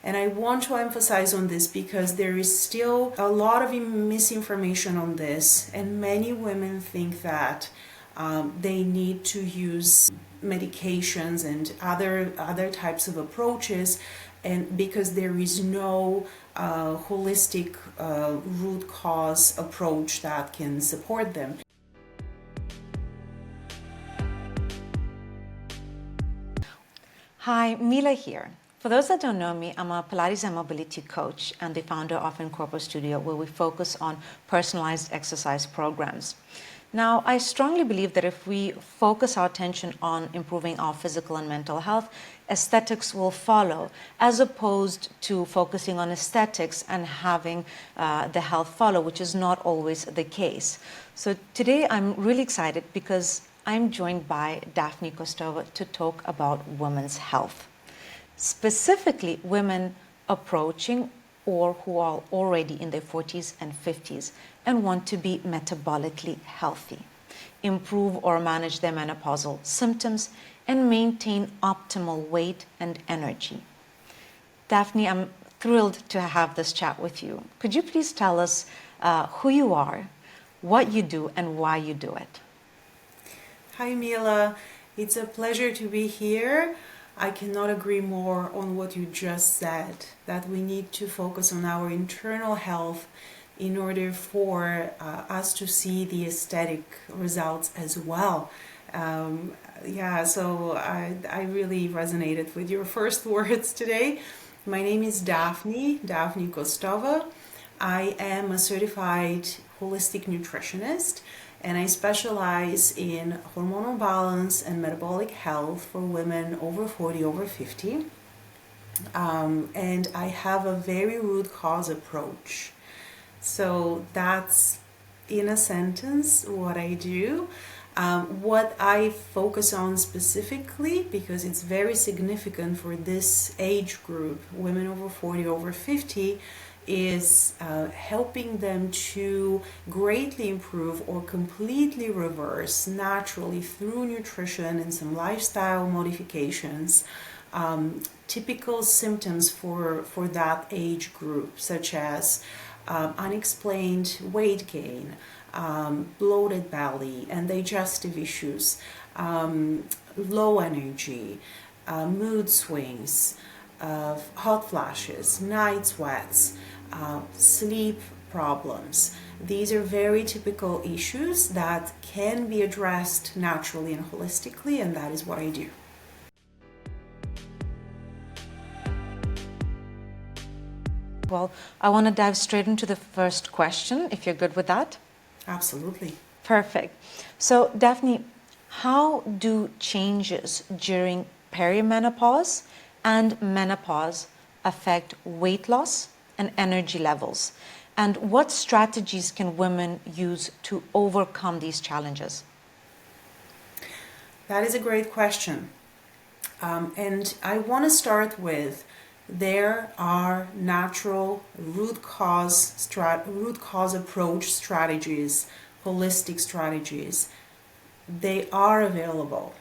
And I want to emphasize on this because there is still a lot of misinformation on this, and many women think that they need to use medications and other types of approaches, and because there is no holistic root cause approach that can support them. Hi, Mila here. For those that don't know me, I'm a Pilates and mobility coach and the founder of Incorpore Studio, where we focus on personalized exercise programs. Now, I strongly believe that if we focus our attention on improving our physical and mental health, aesthetics will follow, as opposed to focusing on aesthetics and having the health follow, which is not always the case. So today I'm really excited because I'm joined by Daphne Kostova to talk about women's health, specifically women approaching or who are already in their 40s and 50s and want to be metabolically healthy, improve or manage their menopausal symptoms, and maintain optimal weight and energy. Daphne, I'm thrilled to have this chat with you. Could you please tell us who you are, what you do, and why you do it? Hi Mila, it's a pleasure to be here. I cannot agree more on what you just said, that we need to focus on our internal health in order for us to see the aesthetic results as well. So I really resonated with your first words today. My name is Daphne Kostova. I am a certified holistic nutritionist, and I specialize in hormonal balance and metabolic health for women over 40, over 50. And I have a very root cause approach. So that's, in a sentence, what I do. What I focus on specifically, because it's very significant for this age group, women over 40, over 50, is helping them to greatly improve or completely reverse naturally through nutrition and some lifestyle modifications typical symptoms for that age group, such as unexplained weight gain, bloated belly and digestive issues, low energy, mood swings, hot flashes, night sweats, sleep problems. These are very typical issues that can be addressed naturally and holistically, and that is what I do. Well, I want to dive straight into the first question, if you're good with that. Absolutely. Perfect. So, Daphne, how do changes during perimenopause and menopause affect weight loss and energy levels? And what strategies can women use to overcome these challenges? That is a great question. And I want to start with, there are natural root cause approach strategies, holistic strategies. They are available.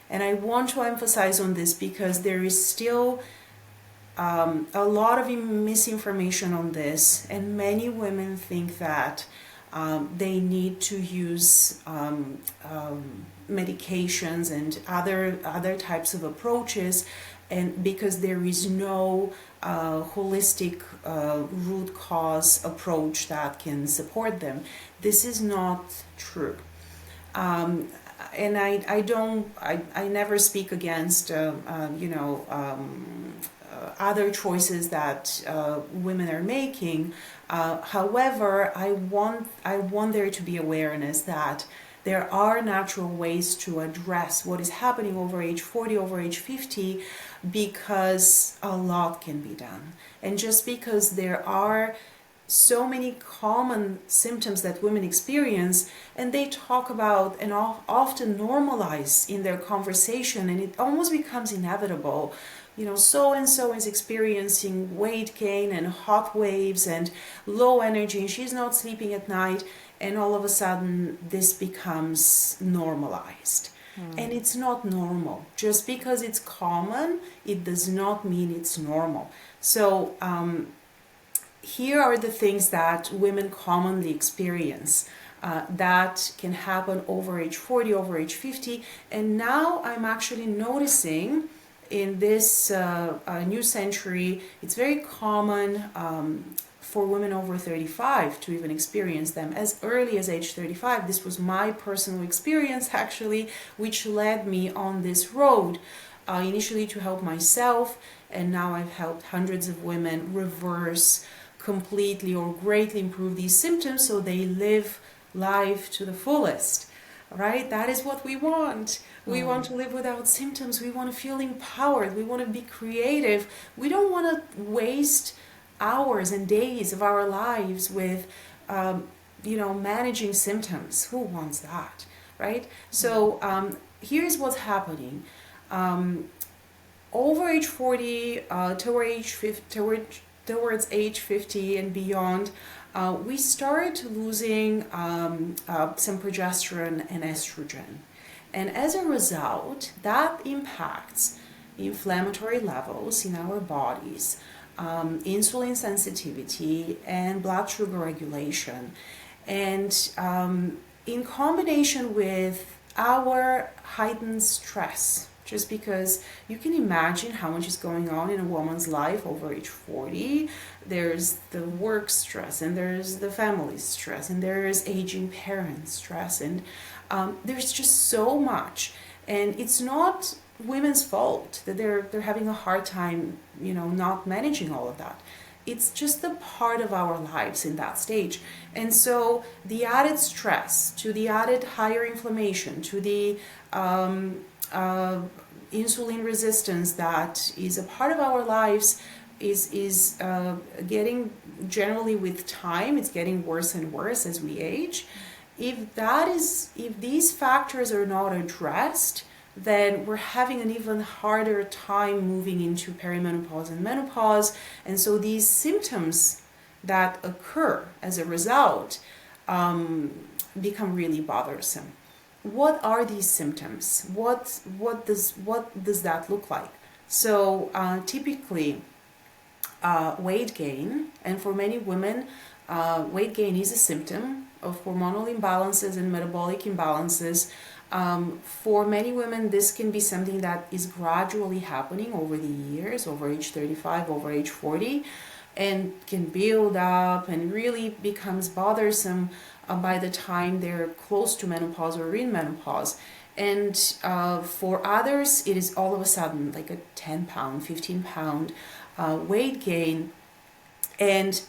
And I want to emphasize on this because there is still a lot of misinformation on this, and many women think that they need to use medications and other types of approaches, and because there is no holistic root cause approach that can support them. This is not true. And I never speak against other choices that women are making. However, I want there to be awareness that there are natural ways to address what is happening over age 40, over age 50, because a lot can be done. And just because there are so many common symptoms that women experience, and they talk about and often normalize in their conversation, and it almost becomes inevitable. So and so is experiencing weight gain and hot waves and low energy, and she's not sleeping at night, and all of a sudden this becomes normalized. And it's not normal. Just because it's common, it does not mean it's normal. So here are the things that women commonly experience that can happen over age 40, over age 50. And now I'm actually noticing in this new century, it's very common for women over 35 to even experience them as early as age 35. This was my personal experience actually, which led me on this road. Initially to help myself, and now I've helped hundreds of women reverse completely or greatly improve these symptoms so they live life to the fullest. Right? That is what we want. We want to live without symptoms. We want to feel empowered. We want to be creative. We don't want to waste hours and days of our lives with managing symptoms. Who wants that? Right? So here's what's happening. Over age 40, towards age 50 and beyond, we start losing some progesterone and estrogen. And as a result, that impacts inflammatory levels in our bodies, insulin sensitivity, and blood sugar regulation. And in combination with our heightened stress, just because you can imagine how much is going on in a woman's life over age 40. There's the work stress, and there's the family stress, and there's aging parent stress, and there's just so much. And it's not women's fault that they're having a hard time, not managing all of that. It's just a part of our lives in that stage. And so the added stress, to the added higher inflammation, to the insulin resistance that is a part of our lives is getting, generally with time, it's getting worse and worse as we age. If these factors are not addressed, then we're having an even harder time moving into perimenopause and menopause. And so these symptoms that occur as a result become really bothersome. What are these symptoms? What does that look like? So typically weight gain, and for many women weight gain is a symptom of hormonal imbalances and metabolic imbalances. For many women, this can be something that is gradually happening over the years, over age 35, over age 40, and can build up and really becomes bothersome by the time they're close to menopause or in menopause. And for others, it is all of a sudden like a 10 pound, 15 pound weight gain. And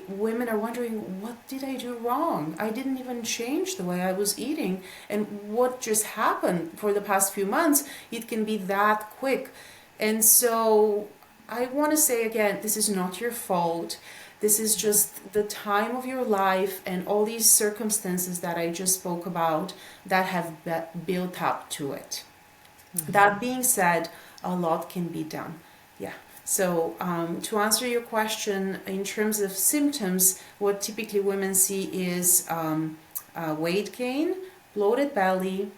women are wondering, what did I do wrong? I didn't even change the way I was eating. And what just happened for the past few months? It can be that quick. And so I want to say again, this is not your fault. This is just the time of your life and all these circumstances that I just spoke about that have built up to it. Mm-hmm. That being said, a lot can be done. Yeah. So to answer your question, in terms of symptoms, what typically women see is weight gain, bloated belly,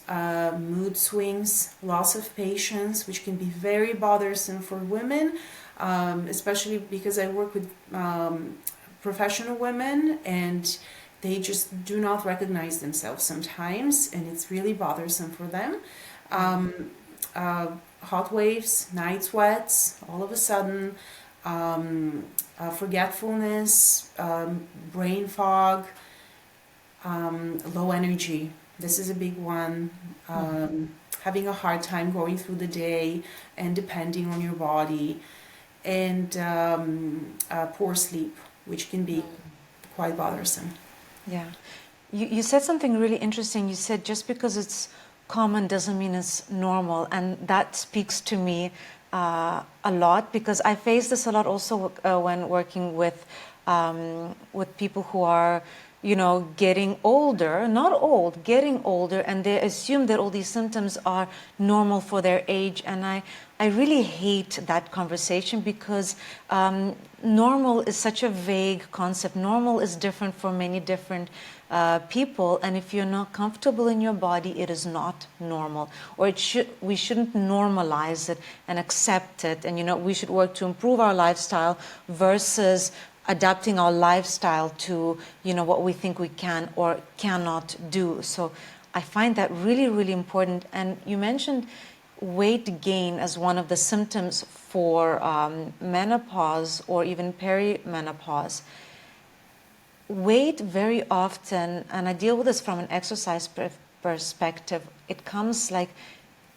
mood swings, loss of patience, which can be very bothersome for women, especially because I work with professional women, and they just do not recognize themselves sometimes, and it's really bothersome for them. Hot waves, night sweats, all of a sudden, forgetfulness, brain fog, low energy. This is a big one. Having a hard time going through the day and depending on your body, and poor sleep, which can be quite bothersome. Yeah. You said something really interesting. You said just because it's common doesn't mean it's normal, and that speaks to me a lot, because I face this a lot also when working with people who are getting older, not old, getting older, and they assume that all these symptoms are normal for their age. And I really hate that conversation because normal is such a vague concept. Normal is different for many different people, and if you're not comfortable in your body, it is not normal, or we shouldn't normalize it and accept it. And we should work to improve our lifestyle versus adapting our lifestyle to what we think we can or cannot do. So I find that really, really important. And you mentioned weight gain as one of the symptoms for menopause or even perimenopause. Weight very often, and I deal with this from an exercise perspective, it comes like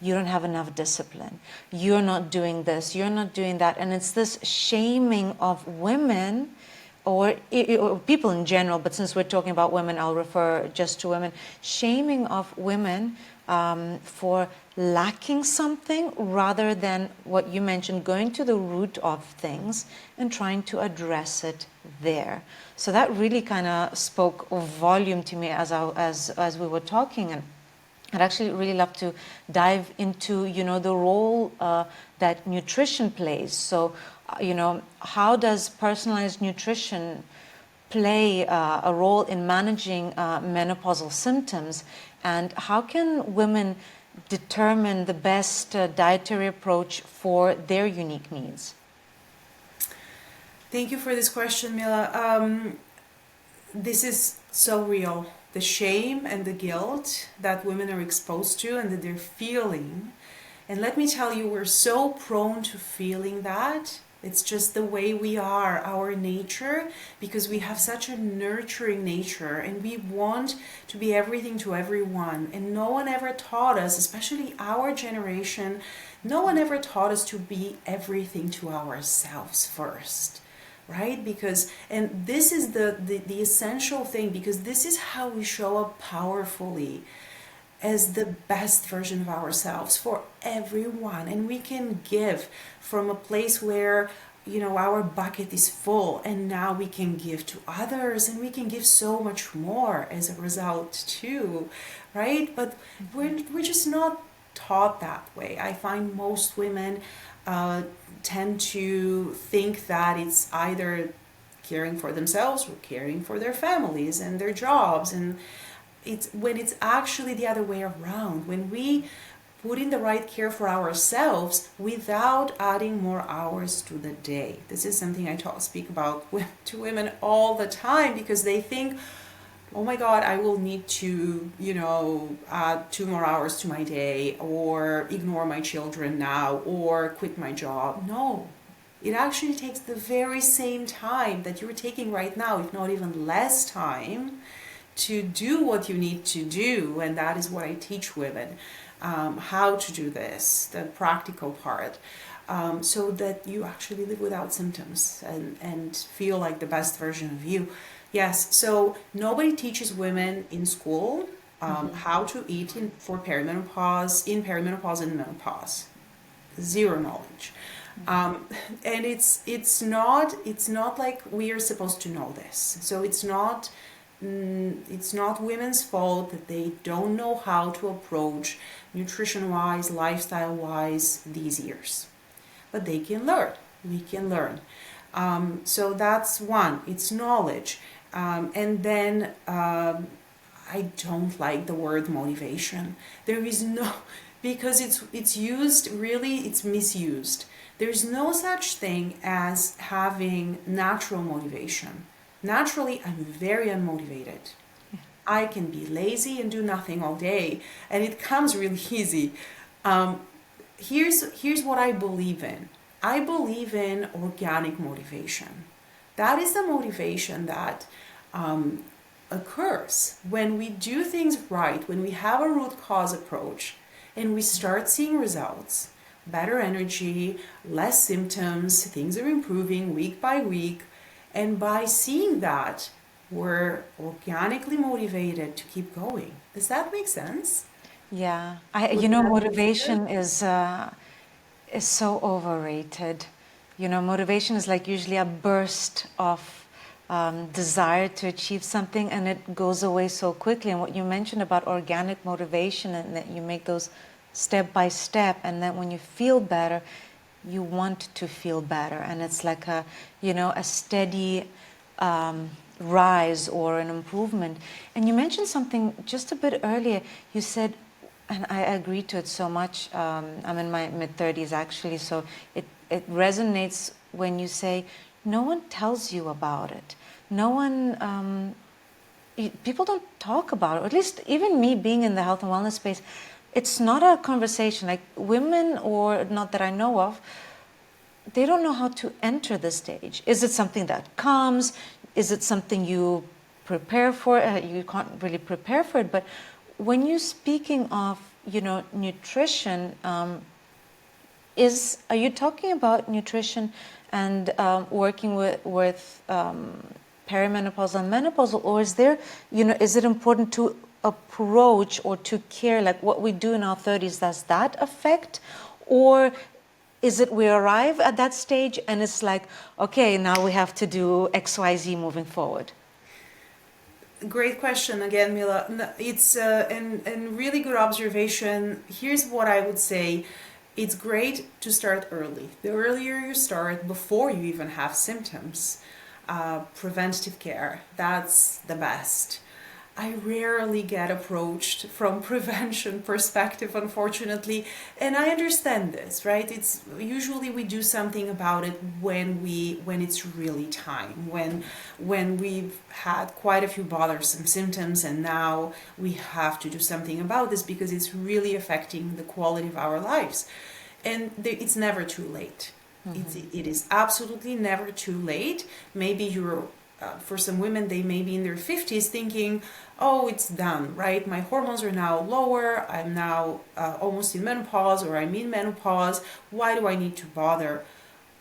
you don't have enough discipline, you're not doing this, you're not doing that, and it's this shaming of women or people in general, but since we're talking about women, I'll refer just to women, shaming of women for lacking something rather than what you mentioned, going to the root of things and trying to address it there. So that really kind of spoke volume to me as we were talking, and I'd actually really love to dive into the role that nutrition plays. So how does personalized nutrition play a role in managing menopausal symptoms, and how can women determine the best dietary approach for their unique needs? Thank you for this question, Mila. This is so real. The shame and the guilt that women are exposed to and that they're feeling. And let me tell you, we're so prone to feeling that. It's just the way we are, our nature, because we have such a nurturing nature and we want to be everything to everyone. And no one ever taught us, especially our generation, no one ever taught us to be everything to ourselves first. Right? Because, and this is the essential thing, because this is how we show up powerfully as the best version of ourselves for everyone. And we can give from a place where our bucket is full, and now we can give to others, and we can give so much more as a result too, right? But we're just not taught that way. I find most women tend to think that it's either caring for themselves or caring for their families and their jobs, and it's actually the other way around. When we put in the right care for ourselves without adding more hours to the day. This is something I speak about to women all the time, because they think, oh my God, I will need to, add 2 more hours to my day, or ignore my children now, or quit my job. No, it actually takes the very same time that you're taking right now, if not even less time, to do what you need to do. And that is what I teach women, how to do this, the practical part, so that you actually live without symptoms and feel like the best version of you. Yes, so nobody teaches women in school how to eat in perimenopause and menopause. Zero knowledge. And it's not like we are supposed to know this. So it's not women's fault that they don't know how to approach nutrition-wise, lifestyle-wise these years. But they can learn. We can learn. So that's one. It's knowledge. And then I don't like the word motivation. There is no, because it's used, really, it's misused. There's no such thing as having natural motivation. Naturally, I'm very unmotivated. I can be lazy and do nothing all day, and it comes really easy. Here's what I believe in. I believe in organic motivation. That is the motivation that occurs when we do things right, when we have a root cause approach, and we start seeing results, better energy, less symptoms, things are improving week by week. And by seeing that, we're organically motivated to keep going. Does that make sense? Yeah, motivation is so overrated. Motivation is like usually a burst of desire to achieve something, and it goes away so quickly. And what you mentioned about organic motivation, and that you make those step by step, and then when you feel better, you want to feel better, and it's like a, you know, a steady rise or an improvement. And you mentioned something just a bit earlier. You said, and I agree to it so much. I'm in my mid-30s actually, so it resonates when you say no one tells you about it. No one, people don't talk about it. Or at least even me being in the health and wellness space, it's not a conversation. Like women, or not that I know of, they don't know how to enter the stage. Is it something that comes? Is it something you prepare for? You can't really prepare for it. But when you're speaking of, you know, nutrition, are you talking about nutrition and working with perimenopause and menopause, or is there, you know, is it important to approach or to care like what we do in our 30s? Does that affect, or is it we arrive at that stage and it's like, okay, now we have to do XYZ moving forward? Great question again, Mila. It's and really good observation. Here's what I would say. It's great to start early. The earlier you start, before you even have symptoms, preventative care, that's the best. I rarely get approached from prevention perspective, unfortunately, and I understand this, right? It's usually we do something about it when it's really time, when we've had quite a few bothersome symptoms, and now we have to do something about this because it's really affecting the quality of our lives, and it's never too late. It is absolutely never too late. Maybe you're for some women, they may be in their 50s thinking, oh, it's done, right? My hormones are now lower. I'm now almost in menopause, or I'm in menopause. Why do I need to bother?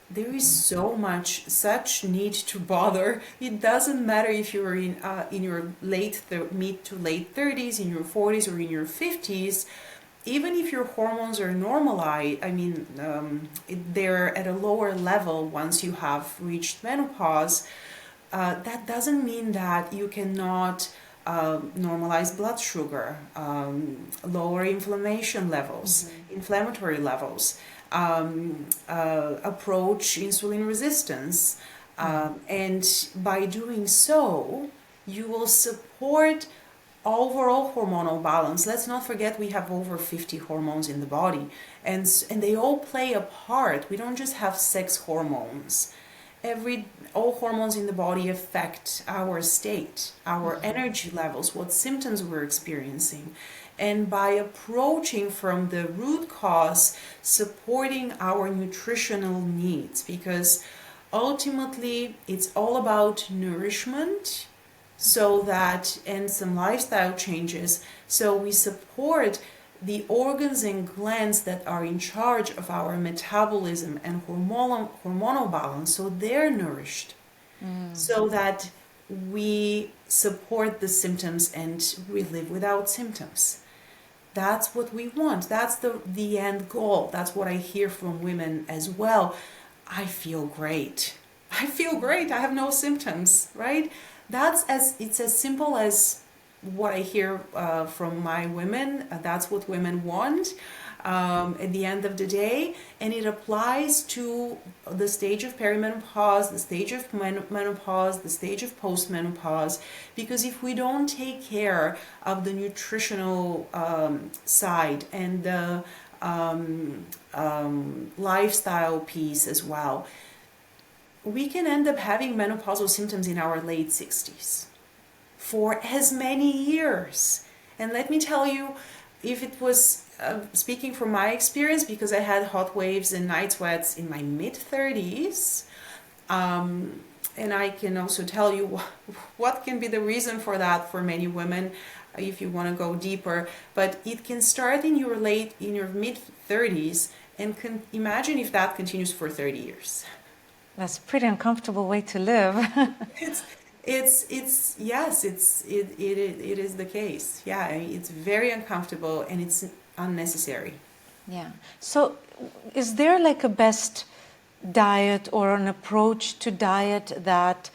There is such need to bother. It doesn't matter if you're in your mid to late 30s, in your 40s, or in your 50s. Even if your hormones are normalized, I mean, they're at a lower level once you have reached menopause. That doesn't mean that you cannot normalize blood sugar, lower inflammation levels, inflammatory levels, approach insulin resistance. And by doing so, you will support overall hormonal balance. Let's not forget we have over 50 hormones in the body, and they all play a part. We don't just have sex hormones. All hormones in the body affect our state, our energy levels, what symptoms we're experiencing. And by approaching from the root cause, supporting our nutritional needs, because ultimately it's all about nourishment, so that, and some lifestyle changes, so we support the organs and glands that are in charge of our metabolism and hormonal balance, so they're nourished, so that we support the symptoms and we live without symptoms. That's what we want. That's the end goal. That's what I hear from women as well. I feel great. I feel great. I have no symptoms, right? It's as simple as what I hear from my women. That's what women want at the end of the day, and it applies to the stage of perimenopause, the stage of menopause, the stage of postmenopause, because if we don't take care of the nutritional side and the lifestyle piece as well, we can end up having menopausal symptoms in our late 60s for as many years. And let me tell you, if it was speaking from my experience, because I had hot waves and night sweats in my mid-30s, and I can also tell you what can be the reason for that for many women, if you want to go deeper. But it can start in your mid-30s, and imagine if that continues for 30 years. That's a pretty uncomfortable way to live. It is the case. Yeah, I mean, it's very uncomfortable and it's unnecessary. Yeah. So is there like a best diet or an approach to diet that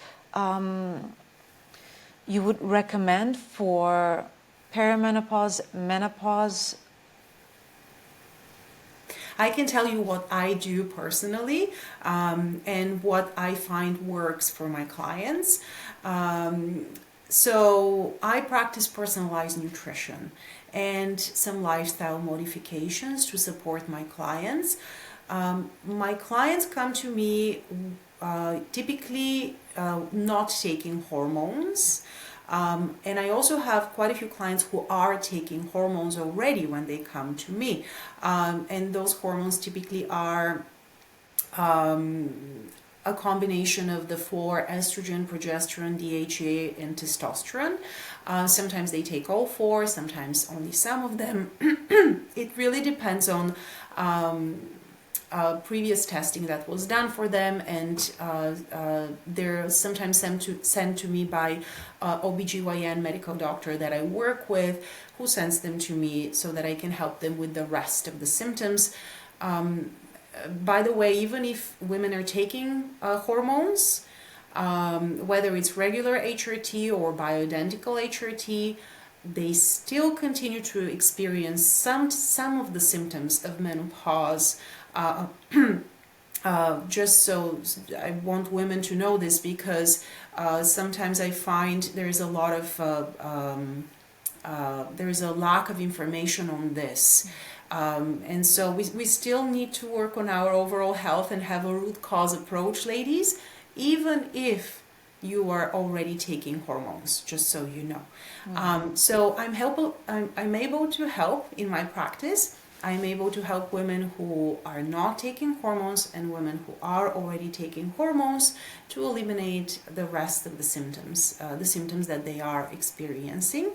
you would recommend for perimenopause, menopause? I can tell you what I do personally, and what I find works for my clients. So I practice personalized nutrition and some lifestyle modifications to support my clients. My clients come to me typically not taking hormones. And I also have quite a few clients who are taking hormones already when they come to me. And those hormones typically are a combination of the four: estrogen, progesterone, DHA, and testosterone. Sometimes they take all four, sometimes only some of them. It really depends on previous testing that was done for them, and they're sometimes sent to me by OBGYN medical doctor that I work with, who sends them to me so that I can help them with the rest of the symptoms. By the way, even if women are taking hormones, whether it's regular HRT or bioidentical HRT, they still continue to experience some of the symptoms of menopause. Just so I want women to know this, because sometimes I find there's a lot of there's a lack of information on this. And so we still need to work on our overall health and have a root cause approach, ladies, even if you are already taking hormones, just so you know. So I'm able to help in my practice. I'm able to help women who are not taking hormones and women who are already taking hormones to eliminate the rest of the symptoms that they are experiencing.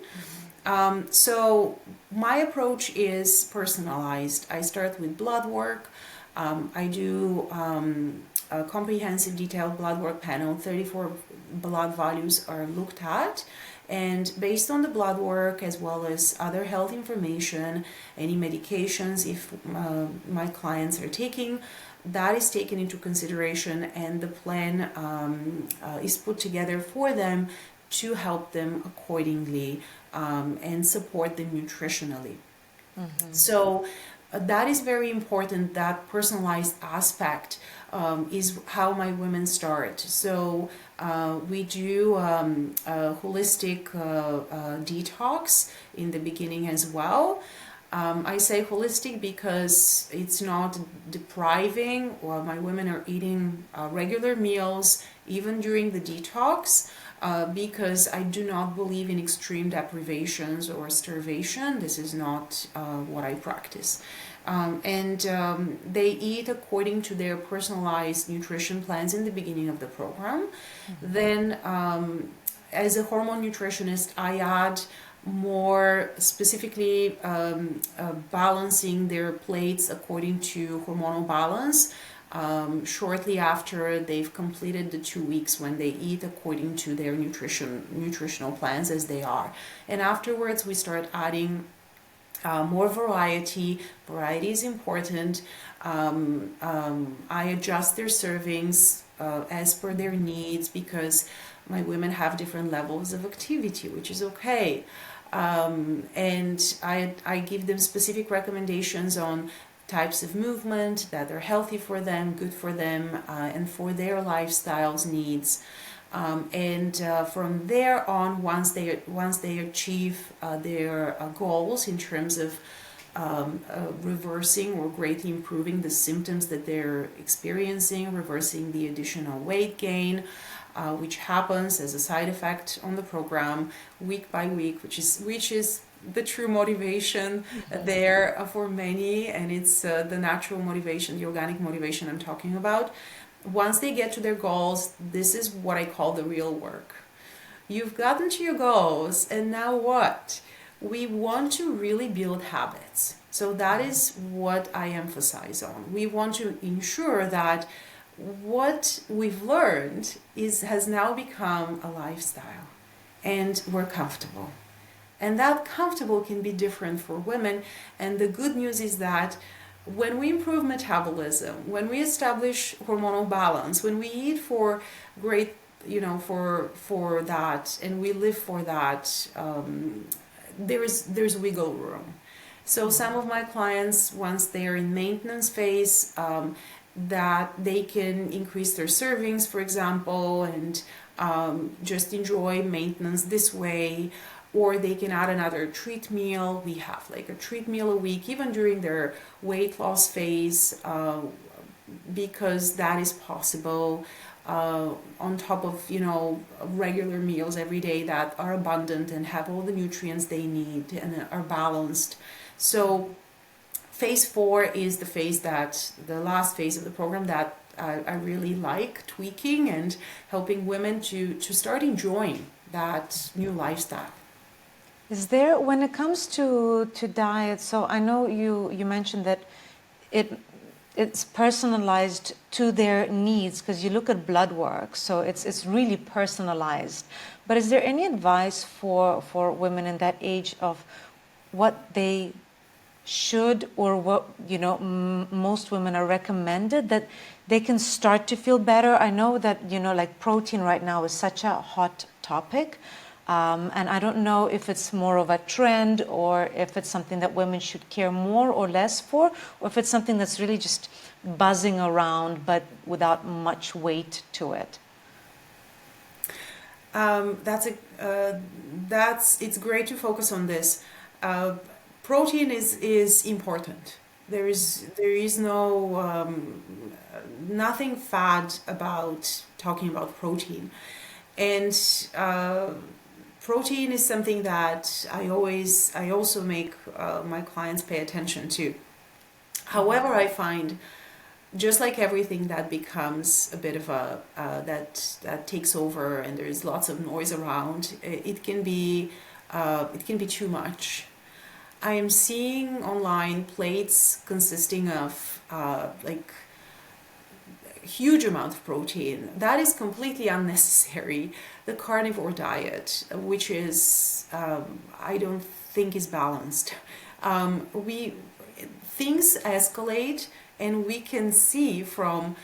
So my approach is personalized. I start with blood work. I do a comprehensive detailed blood work panel. 34 blood values are looked at, and based on the blood work as well as other health information, any medications if my clients are taking, that is taken into consideration, and the plan is put together for them to help them accordingly and support them nutritionally. So that is very important. That personalized aspect is how my women start. So we do a holistic detox in the beginning as well. I say holistic because it's not depriving, or my women are eating regular meals even during the detox. Because I do not believe in extreme deprivations or starvation. This is not what I practice. And they eat according to their personalized nutrition plans in the beginning of the program. Then, as a hormone nutritionist, I add more specifically balancing their plates according to hormonal balance. Shortly after they've completed the 2 weeks, when they eat according to their nutritional plans as they are. And afterwards we start adding more variety. Variety is important. I adjust their servings as per their needs, because my women have different levels of activity, which is okay. And I give them specific recommendations on types of movement that are healthy for them, good for them, and for their lifestyles needs. And from there on, once they achieve their goals in terms of reversing or greatly improving the symptoms that they're experiencing, reversing the additional weight gain, which happens as a side effect on the program week by week, which is the true motivation there for many, and it's the natural motivation, the organic motivation I'm talking about. Once they get to their goals, this is what I call the real work. You've gotten to your goals, and now what? We want to really build habits. So that is what I emphasize on. We want to ensure that what we've learned has now become a lifestyle, and we're comfortable. And that comfortable can be different for women. And the good news is that when we improve metabolism, when we establish hormonal balance, when we eat for great for that, and we live for that. There's wiggle room. So some of my clients, once they're in maintenance phase, that they can increase their servings, for example, and just enjoy maintenance this way, or they can add another treat meal. We have like a treat meal a week, even during their weight loss phase, because that is possible. On top of regular meals every day that are abundant and have all the nutrients they need and are balanced. So phase 4 is the last phase of the program that I really like tweaking and helping women to start enjoying that new lifestyle. Is there, when it comes to diet, so I know you mentioned that it's personalized to their needs, because you look at blood work, so it's really personalized. But is there any advice for women in that age of what they should, or what most women are recommended that they can start to feel better? I know that like protein right now is such a hot topic. And I don't know if it's more of a trend, or if it's something that women should care more or less for, or if it's something that's really just buzzing around but without much weight to it. It's great to focus on this. Protein is important. There is no nothing fad about talking about protein, and protein is something that I also make my clients pay attention to. However, I find, just like everything that becomes a bit of a that takes over and there's lots of noise around, it can be too much. I am seeing online plates consisting of like huge amount of protein. That is completely unnecessary. The carnivore diet, which is I don't think is balanced. Things escalate, and we can see from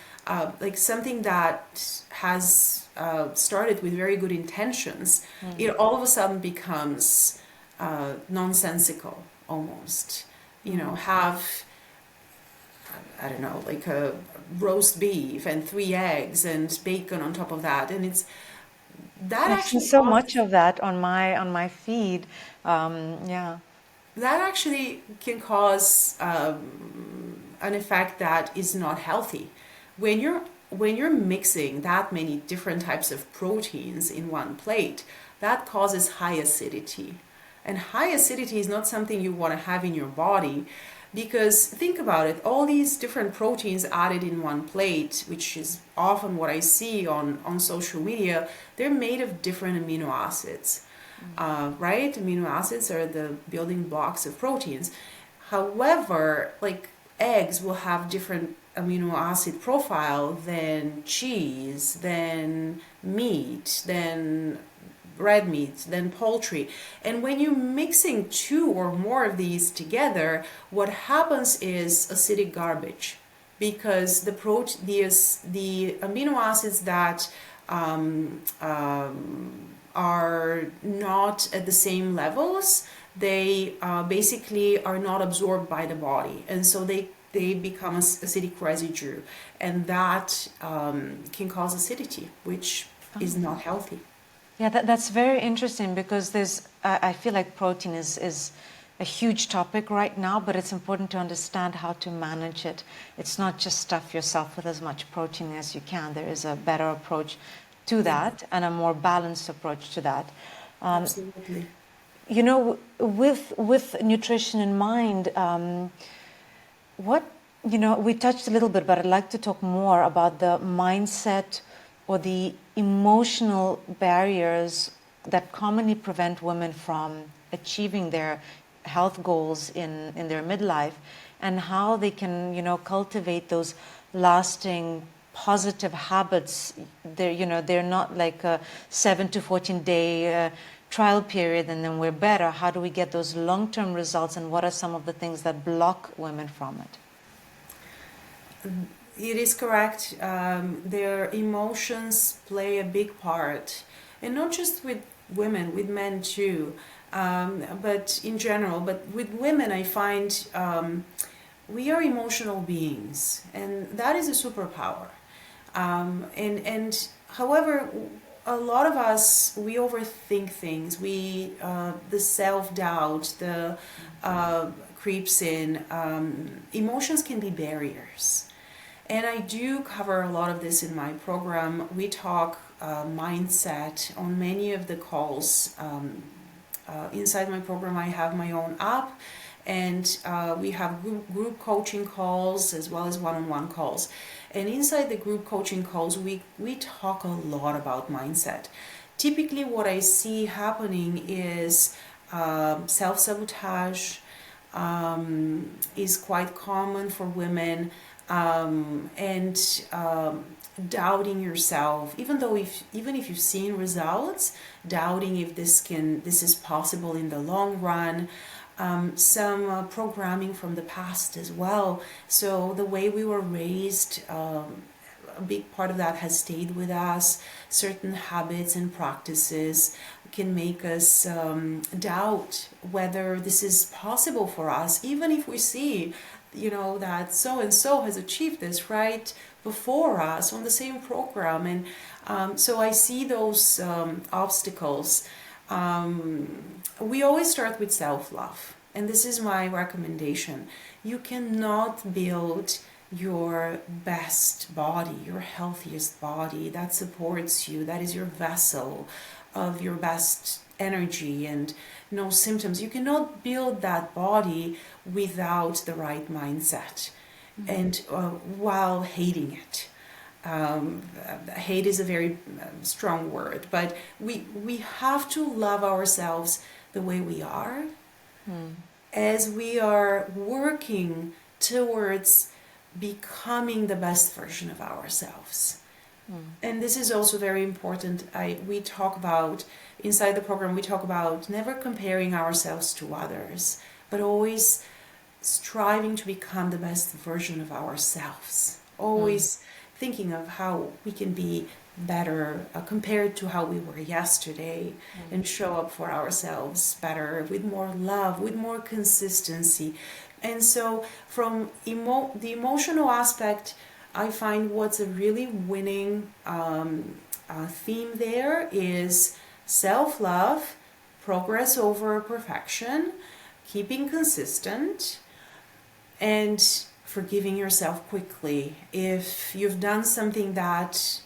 like something that has started with very good intentions, it all of a sudden becomes nonsensical almost. Have, I don't know, like a roast beef and 3 eggs and bacon on top of that, and it's that I've seen actually so much of that on my feed. Yeah. that actually can cause an effect that is not healthy. When you're mixing that many different types of proteins in one plate, that causes high acidity, and high acidity is not something you want to have in your body. Because think about it, all these different proteins added in one plate, which is often what I see on social media, they're made of different amino acids, right? Amino acids are the building blocks of proteins. However, like eggs will have different amino acid profile than cheese, than meat, than red meat, then poultry. And when you're mixing 2 or more of these together, what happens is acidic garbage, because the amino acids that are not at the same levels, they basically are not absorbed by the body, and so they become acidic residue, and that can cause acidity, which is not healthy. Yeah, that's very interesting, because I feel like protein is a huge topic right now, but it's important to understand how to manage it. It's not just stuff yourself with as much protein as you can. There is a better approach to that, and a more balanced approach to that. Absolutely. With nutrition in mind, we touched a little bit, but I'd like to talk more about the mindset or the emotional barriers that commonly prevent women from achieving their health goals in their midlife, and how they can cultivate those lasting positive habits. They're not like a 7 to 14 day trial period and then we're better. How do we get those long-term results, and what are some of the things that block women from it? It is correct. Their emotions play a big part, and not just with women, with men too, but in general. But with women, I find we are emotional beings, and that is a superpower. And however, a lot of us, we overthink things. The self doubt, the creeps in. Emotions can be barriers, and I do cover a lot of this in my program. We talk mindset on many of the calls. Inside my program, I have my own app, and we have group coaching calls as well as one-on-one calls. And inside the group coaching calls, we talk a lot about mindset. Typically, what I see happening is self-sabotage is quite common for women, and doubting yourself, even if you've seen results, doubting if this is possible in the long run. Some programming from the past as well. So the way we were raised, a big part of that has stayed with us. Certain habits and practices can make us doubt whether this is possible for us, even if we see, that so and so has achieved this right before us on the same program. And so I see those obstacles. We always start with self-love, and this is my recommendation. You cannot build your best body, your healthiest body that supports you, that is your vessel of your best energy and no symptoms. You cannot build that body without the right mindset, and while hating it. Hate is a very strong word, but we have to love ourselves the way we are, as we are working towards becoming the best version of ourselves. And this is also very important. We talk about, inside the program, we talk about never comparing ourselves to others, but always striving to become the best version of ourselves. Always thinking of how we can be better compared to how we were yesterday, and show up for ourselves better, with more love, with more consistency. And so from the emotional aspect, I find what's a really winning theme there is self-love, progress over perfection, keeping consistent, and forgiving yourself quickly if you've done something that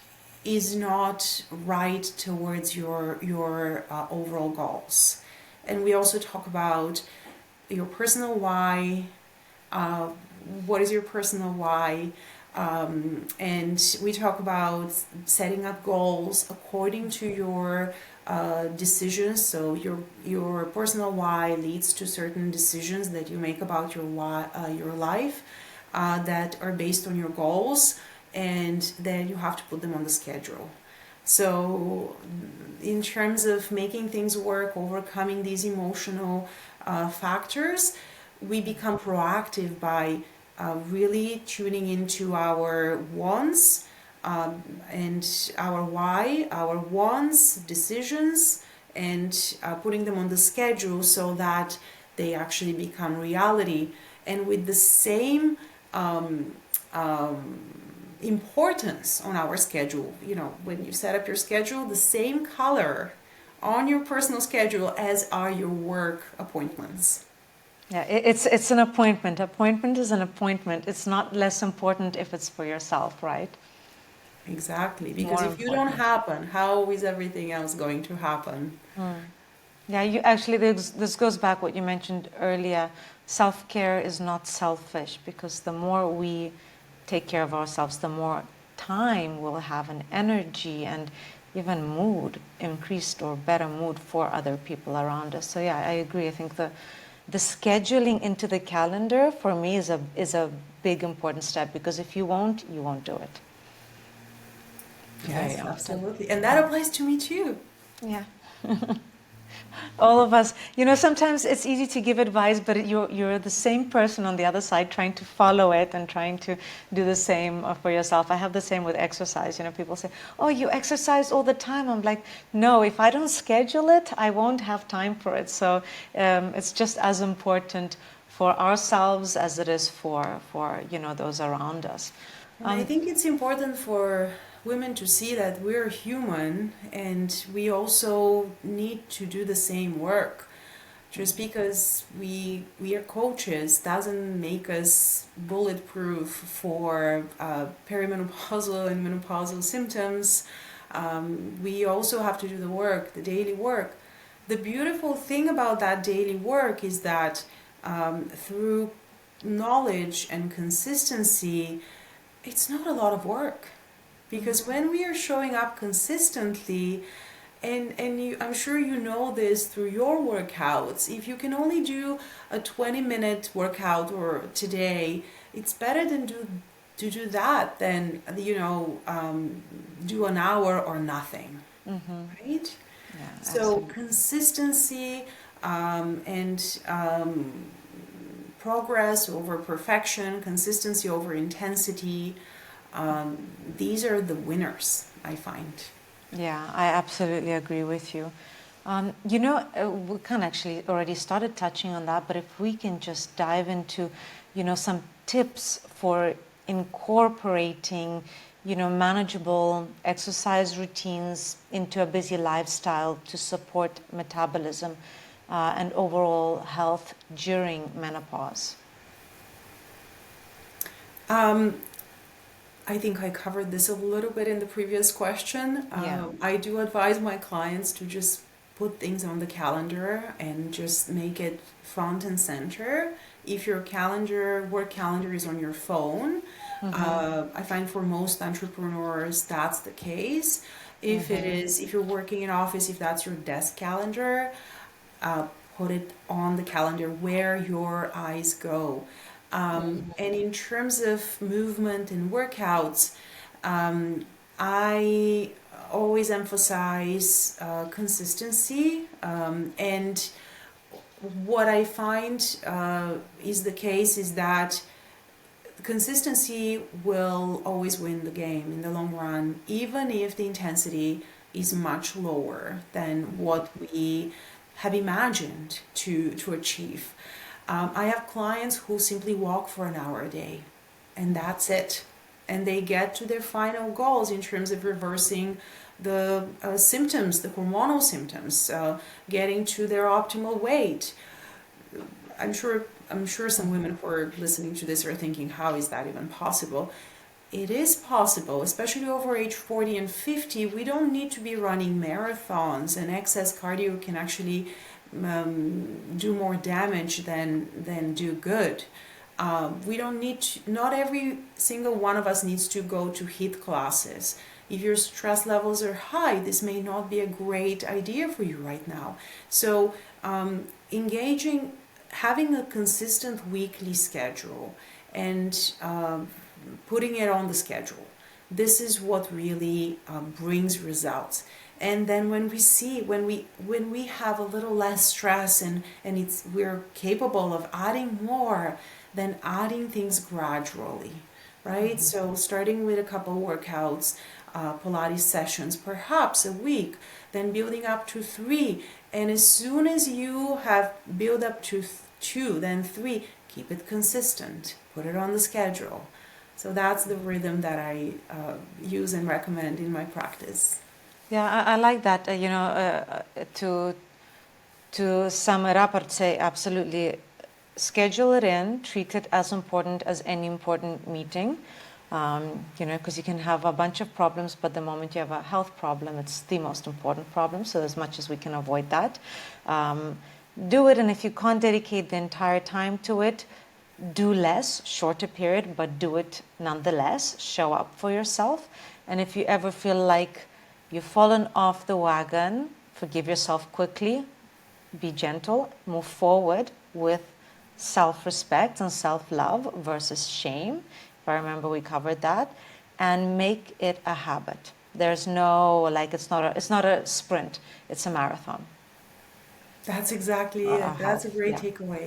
is not right towards your overall goals. And we also talk about your personal why. What is your personal why? And we talk about setting up goals according to your decisions. So your personal why leads to certain decisions that you make about your life that are based on your goals, and then you have to put them on the schedule. So in terms of making things work, overcoming these emotional factors, we become proactive by really tuning into our wants and our why, our wants, decisions, and putting them on the schedule so that they actually become reality. And with the same importance on our schedule, when you set up your schedule, the same color on your personal schedule as are your work appointments. Yeah, it's an appointment. Appointment is an appointment. It's not less important if it's for yourself, right? Exactly, because if you don't happen, how is everything else going to happen? Yeah, you actually, this goes back what you mentioned earlier. Self-care is not selfish, because the more we take care of ourselves, the more time we'll have, and energy, and even mood, increased or better mood for other people around us. So yeah, I agree. I think the scheduling into the calendar for me is a big important step, because if you won't do it. Yes, absolutely. And that applies to me too. Yeah. All of us, sometimes it's easy to give advice, but you're the same person on the other side trying to follow it and trying to do the same for yourself. I have the same with exercise. People say, oh, you exercise all the time. I'm like, no, if I don't schedule it, I won't have time for it. So it's just as important for ourselves as it is for those around us. And I think it's important for women to see that we're human and we also need to do the same work. Just because we are coaches doesn't make us bulletproof for perimenopausal and menopausal symptoms. We also have to do the work, the daily work. The beautiful thing about that daily work is that through knowledge and consistency, it's not a lot of work. Because when we are showing up consistently, and I'm sure you know this through your workouts, if you can only do a 20-minute workout or today, it's better than to do that than do an hour or nothing, right? Yeah, So absolutely. consistency and progress over perfection, consistency over intensity. These are the winners, I find. Yeah, I absolutely agree with you. We can actually already started touching on that, but if we can just dive into, some tips for incorporating, manageable exercise routines into a busy lifestyle to support metabolism and overall health during menopause. I think I covered this a little bit in the previous question. Yeah. I do advise my clients to just put things on the calendar and just make it front and center. If your work calendar is on your phone, I find for most entrepreneurs that's the case. If you're working in office, if that's your desk calendar, put it on the calendar where your eyes go. And in terms of movement and workouts, I always emphasize consistency. And what I find is the case is that consistency will always win the game in the long run, even if the intensity is much lower than what we have imagined to achieve. I have clients who simply walk for an hour a day, and that's it. And they get to their final goals in terms of reversing the symptoms, the hormonal symptoms, getting to their optimal weight. I'm sure some women who are listening to this are thinking, how is that even possible? It is possible, especially over age 40 and 50. We don't need to be running marathons, and excess cardio can actually do more damage than do good. We don't need to, not every single one of us needs to go to HIIT classes. If your stress levels are high, this may not be a great idea for you right now. So having a consistent weekly schedule and putting it on the schedule, this is what really brings results. And then when we have a little less stress and we're capable of adding more, then adding things gradually, right? So starting with a couple workouts, Pilates sessions, perhaps a week, then building up to 3. And as soon as you have built up to 2, then 3, keep it consistent, put it on the schedule. So that's the rhythm that I use and recommend in my practice. Yeah, I like that. To sum it up, I'd say absolutely schedule it in, treat it as important as any important meeting. Because you can have a bunch of problems, but the moment you have a health problem, it's the most important problem. So as much as we can avoid that, do it. And if you can't dedicate the entire time to it, do less, shorter period, but do it nonetheless. Show up for yourself. And if you ever feel like you've fallen off the wagon, forgive yourself quickly, be gentle, move forward with self-respect and self-love versus shame. If I remember, we covered that. And make it a habit. There's no, it's not a sprint, it's a marathon. That's exactly it. That's a health. great Yeah. takeaway.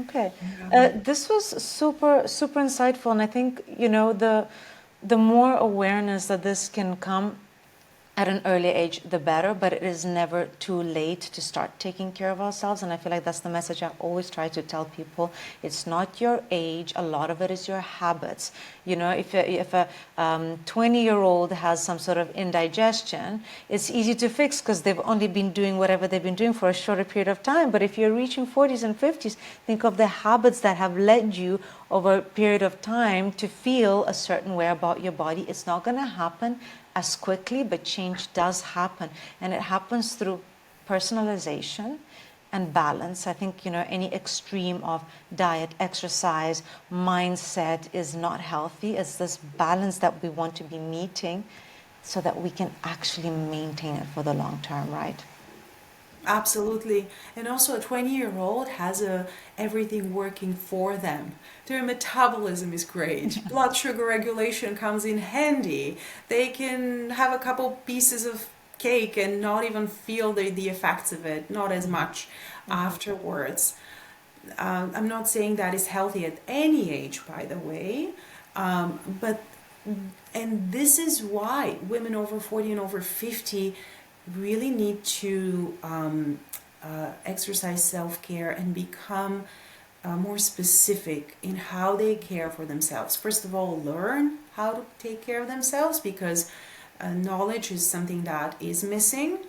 Okay. Yeah. This was super insightful, and I think, the more awareness that this can come at an early age, the better, but it is never too late to start taking care of ourselves. And I feel like that's the message I always try to tell people. It's not your age, a lot of it is your habits. If a 20-year-old has some sort of indigestion, it's easy to fix because they've only been doing whatever they've been doing for a shorter period of time. But if you're reaching 40s and 50s, think of the habits that have led you over a period of time to feel a certain way about your body. It's not going to happen as quickly, but change does happen, and it happens through personalization and balance. I think, any extreme of diet, exercise, mindset is not healthy. It's this balance that we want to be meeting so that we can actually maintain it for the long term, right? Absolutely. And also a 20-year-old has everything working for them. Their metabolism is great. Blood sugar regulation comes in handy. They can have a couple pieces of cake and not even feel the effects of it, not as much afterwards. I'm not saying that is healthy at any age, by the way, but and this is why women over 40 and over 50 really need to exercise self-care and become more specific in how they care for themselves. First of all, learn how to take care of themselves, because knowledge is something that is missing,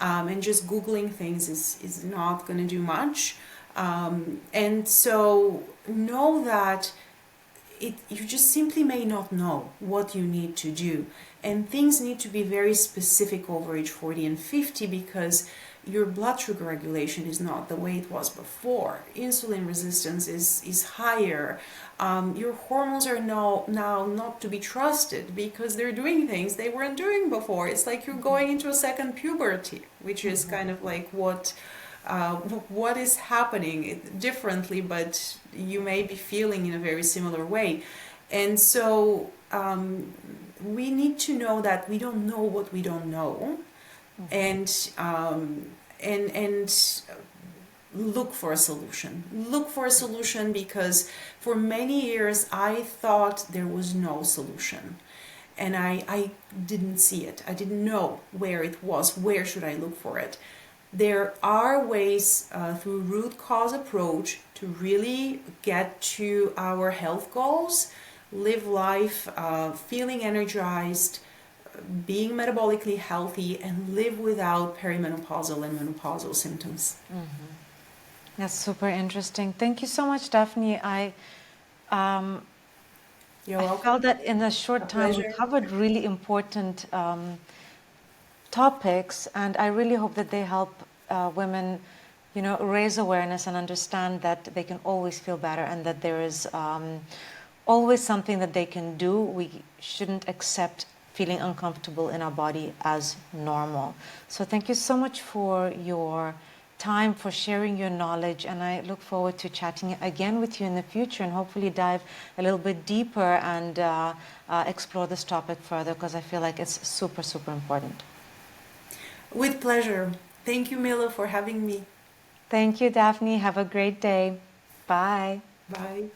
and just Googling things is not going to do much. And so know that you just simply may not know what you need to do. And things need to be very specific over age 40 and 50, because your blood sugar regulation is not the way it was before. Insulin resistance is higher. Your hormones are now not to be trusted because they're doing things they weren't doing before. It's like you're going into a second puberty, which is kind of like what is happening differently, but you may be feeling in a very similar way. And so we need to know that we don't know what we don't know, and look for a solution. Look for a solution, because for many years I thought there was no solution. And I didn't see it. I didn't know where it was. Where should I look for it? There are ways through root cause approach to really get to our health goals, live life feeling energized, being metabolically healthy, and live without perimenopausal and menopausal symptoms. That's super interesting. Thank you so much, Daphne. You're I welcome. felt that in a short A time we pleasure. covered really important topics, and I really hope that they help women, raise awareness and understand that they can always feel better, and that there is always something that they can do. We shouldn't accept feeling uncomfortable in our body as normal. So thank you so much for your time, for sharing your knowledge, and I look forward to chatting again with you in the future, and hopefully dive a little bit deeper and explore this topic further, because I feel like it's super important. With pleasure. Thank you, Mila, for having me. Thank you, Daphne. Have a great day. Bye. Bye.